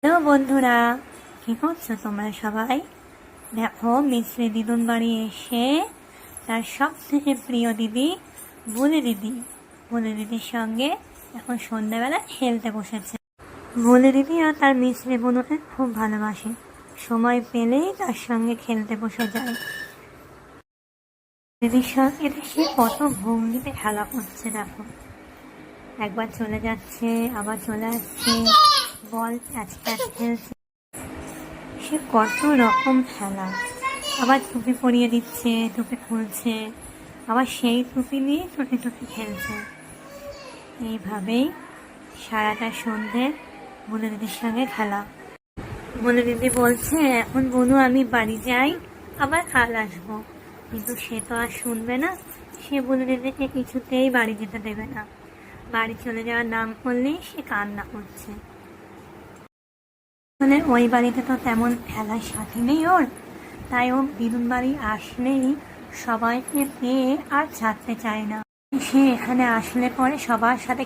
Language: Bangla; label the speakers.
Speaker 1: হ্যালো বন্ধুরা, কি করছো তোমরা সবাই? দেখো, মিছরি দিদুন বাড়ি এসে তার সব থেকে প্রিয় দিদি বলে দিদির সঙ্গে এখন সন্ধ্যাবেলা খেলতে বসেছে। বলে দিদি আর তার মিছরি বোনকে খুব ভালোবাসে, সময় পেলেই তার সঙ্গে খেলতে বসে যায়। দিদির সঙ্গে সে কত ভঙ্গিতে খেলা করছে দেখো, একবার চলে যাচ্ছে আবার চলে আসছে, বল ক্যাচ ক্যাচ খেলছে। সে কত রকম খেলা, আবার টুপি পরিয়ে দিচ্ছে, টুপি খুলছে, আবার সেই টুপি নিয়ে টুপি টুপি খেলছে। এইভাবেই সারাটা সন্ধে বলে দিদির সঙ্গে খেলা। বলে দিদি বলছে, এখন বনু আমি বাড়ি যাই, আবার কাল আসবো। কিন্তু সে তো আর শুনবে না, সে বলে দিদিকে কিছুতেই বাড়ি যেতে দেবে না। বাড়ি চলে যাওয়ার নাম করলেই সে কান্না করছে। মানে ওই বাড়িতে তো তেমন খেলার সাথী নেই ওর, তাই ও দিদুন বাড়ি আসলেই সবাইকে পেয়ে আর ছাড়তে চায় না। সে এখানে আসলে পরে সবার সাথে